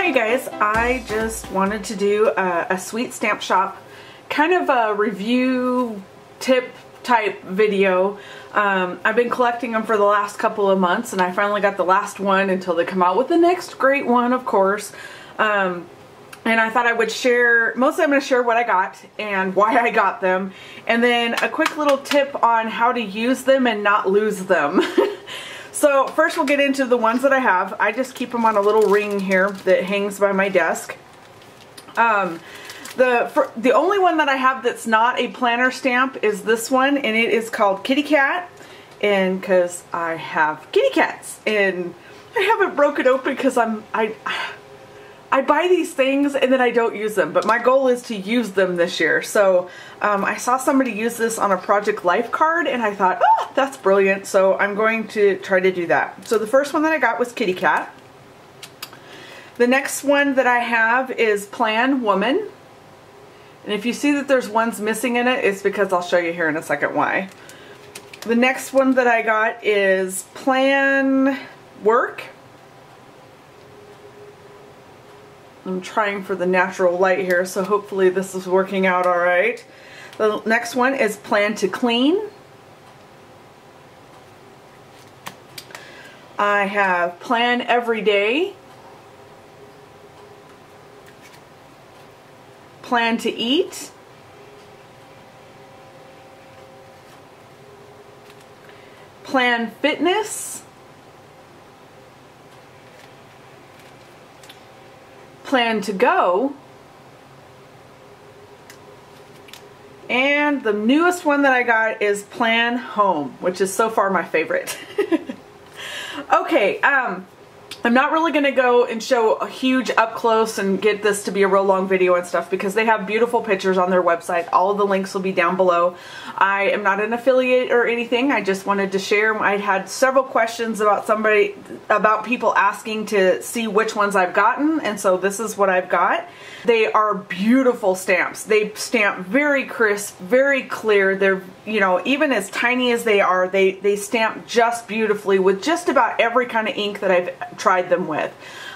Hi guys, I just wanted to do a sweet stamp shop kind of a review tip type video. I've been collecting them for the last couple of months and I finally got the last one until they come out with the next great one, of course. And I thought I would share, mostly I'm going to share what I got and why I got them, and then a quick little tip on how to use them and not lose them. So first we'll get into the ones that I have. I just keep them on a little ring here that hangs by my desk. The only one that I have that's not a planner stamp is this one, and it is called Kitty Cat, and because I have kitty cats and I haven't broken open because I buy these things and then I don't use them, but my goal is to use them this year. So I saw somebody use this on a Project Life card and I thought, oh, that's brilliant. So I'm going to try to do that. So the first one that I got was Kitty Cat. The next one that I have is Plan Woman. And if you see that there's ones missing in it, it's because I'll show you here in a second why. The next one that I got is Plan Work. I'm trying for the natural light here, so hopefully this is working out all right. The next one is Plan to Clean. I have Plan Every Day. Plan to Eat. Plan Fitness. Plan to Go, and the newest one that I got is Plan Home, which is so far my favorite. Okay, I'm not really going to go and show a huge up close and get this to be a real long video and stuff because they have beautiful pictures on their website. All of the links will be down below. I am not an affiliate or anything. I just wanted to share. I had several questions about people asking to see which ones I've gotten, and so this is what I've got. They are beautiful stamps. They stamp very crisp, very clear. They're, you know, even as tiny as they are, they stamp just beautifully with just about every kind of ink that I've tried them with.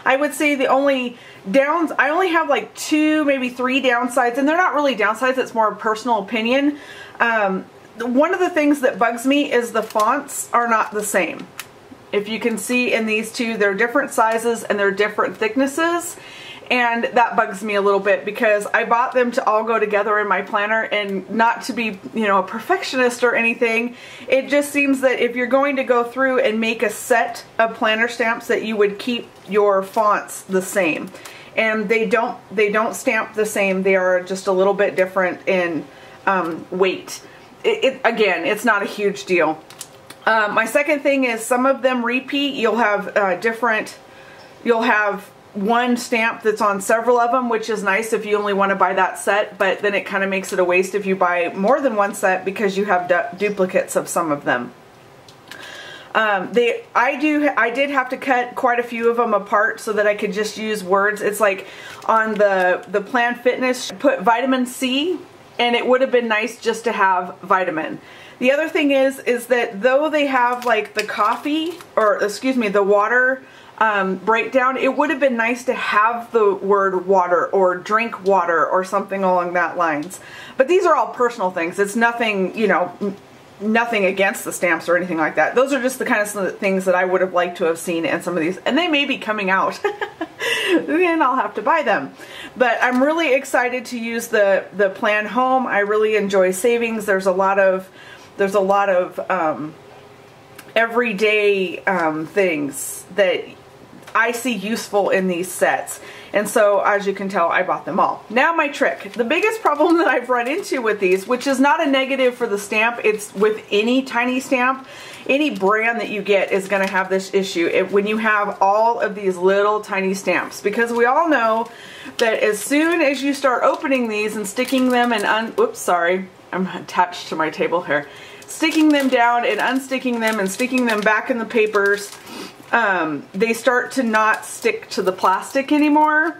I would say the only I only have like 2, maybe 3 downsides, and they're not really downsides, it's more a personal opinion. One of the things that bugs me is the fonts are not the same. If you can see in these two, they're different sizes and they're different thicknesses. And that bugs me a little bit because I bought them to all go together in my planner, and not to be, you know, a perfectionist or anything. It just seems that if you're going to go through and make a set of planner stamps that you would keep your fonts the same. And they don't stamp the same. They are just a little bit different in weight. Again, it's not a huge deal. My second thing is some of them repeat. You'll have one stamp that's on several of them, which is nice if you only want to buy that set, but then it kind of makes it a waste if you buy more than one set because you have duplicates of some of them. I did have to cut quite a few of them apart so that I could just use words. It's like on the Plan Fitness, put vitamin C, and it would have been nice just to have vitamin. The other thing is that though they have like the coffee, or excuse me, the water breakdown, it would have been nice to have the word water or drink water or something along that lines. But these are all personal things. It's nothing, you know, nothing against the stamps or anything like that. Those are just the kind of things that I would have liked to have seen in some of these, and they may be coming out and I'll have to buy them. But I'm really excited to use the Plan Home. I really enjoy savings. There's a lot of everyday things that I see useful in these sets, and so as you can tell, I bought them all. Now my trick. The biggest problem that I've run into with these, which is not a negative for the stamp, it's with any tiny stamp, any brand that you get is going to have this issue when you have all of these little tiny stamps, because we all know that as soon as you start opening these and sticking them and oops, sorry, I'm attached to my table here. Sticking them down and unsticking them and sticking them back in the papers, they start to not stick to the plastic anymore.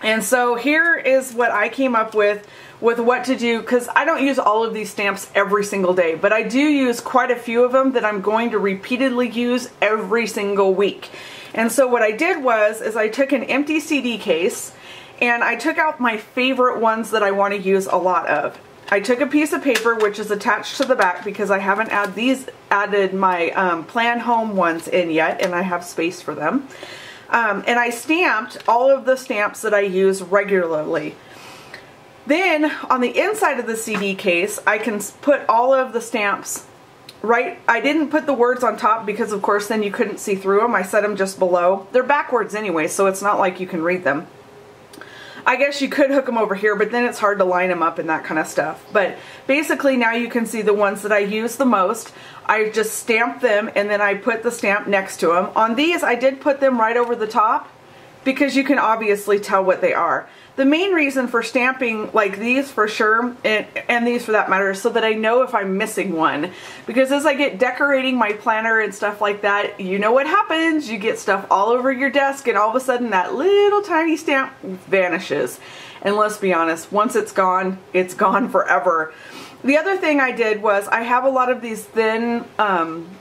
And so here is what I came up with what to do, because I don't use all of these stamps every single day, but I do use quite a few of them that I'm going to repeatedly use every single week. And so what I did was, is I took an empty CD case and I took out my favorite ones that I want to use a lot of. I took a piece of paper, which is attached to the back because I haven't added my Plan Home ones in yet, and I have space for them. And I stamped all of the stamps that I use regularly. Then on the inside of the CD case, I can put all of the stamps right. I didn't put the words on top because of course then you couldn't see through them. I set them just below. They're backwards anyway, so it's not like you can read them. I guess you could hook them over here, but then it's hard to line them up and that kind of stuff. But basically now you can see the ones that I use the most. I just stamp them and then I put the stamp next to them. On these I did put them right over the top because you can obviously tell what they are. The main reason for stamping like these for sure, and these for that matter, is so that I know if I'm missing one. Because as I get decorating my planner and stuff like that, you know what happens. You get stuff all over your desk and all of a sudden that little tiny stamp vanishes. And let's be honest, once it's gone forever. The other thing I did was I have a lot of these thin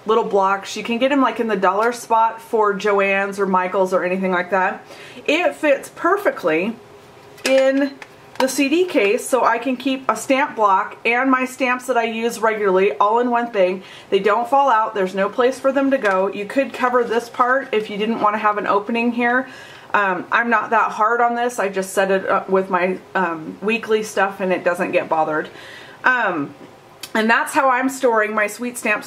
little blocks. You can get them like in the dollar spot for Joann's or Michael's or anything like that. It fits perfectly in the CD case, so I can keep a stamp block and my stamps that I use regularly all in one thing. They don't fall out. There's no place for them to go. You could cover this part if you didn't want to have an opening here. I'm not that hard on this. I just set it up with my weekly stuff and it doesn't get bothered. And that's how I'm storing my Sweet Stamp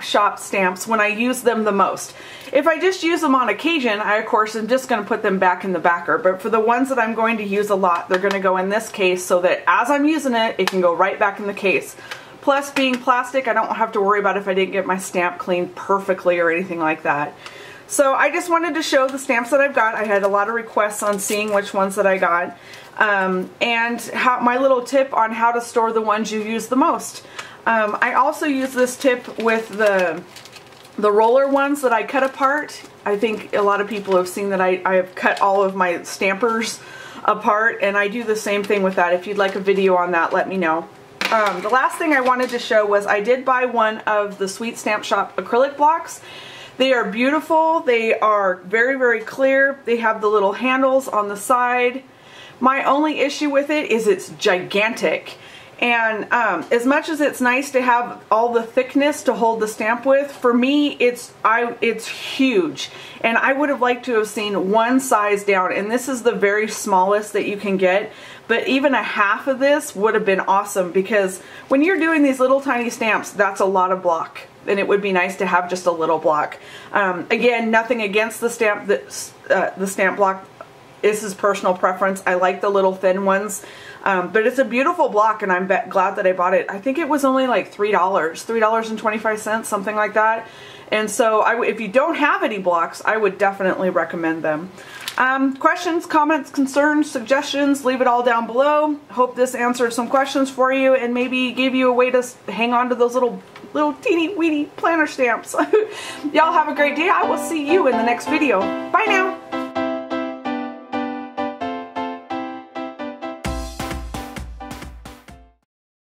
Shop stamps when I use them the most. If I just use them on occasion, I of course am just going to put them back in the backer. But for the ones that I'm going to use a lot, they're going to go in this case so that as I'm using it, it can go right back in the case. Plus, being plastic, I don't have to worry about if I didn't get my stamp cleaned perfectly or anything like that. So I just wanted to show the stamps that I've got. I had a lot of requests on seeing which ones that I got. And my little tip on how to store the ones you use the most. I also use this tip with the roller ones that I cut apart. I think a lot of people have seen that I have cut all of my stampers apart, and I do the same thing with that. If you'd like a video on that, let me know. The last thing I wanted to show was I did buy one of the Sweet Stamp Shop acrylic blocks. They are beautiful. They are very, very clear. They have the little handles on the side. My only issue with it is it's gigantic. And as much as it's nice to have all the thickness to hold the stamp with, for me it's huge. And I would have liked to have seen one size down, and this is the very smallest that you can get. But even a half of this would have been awesome, because when you're doing these little tiny stamps, that's a lot of block. And it would be nice to have just a little block. Again, nothing against the stamp block. This is personal preference. I like the little thin ones. But it's a beautiful block, and I'm glad that I bought it. I think it was only like $3, $3.25, something like that. And so if you don't have any blocks, I would definitely recommend them. Questions, comments, concerns, suggestions, leave it all down below. Hope this answered some questions for you and maybe gave you a way to hang on to those little teeny weeny planner stamps. Y'all have a great day. I will see you in the next video. Bye now.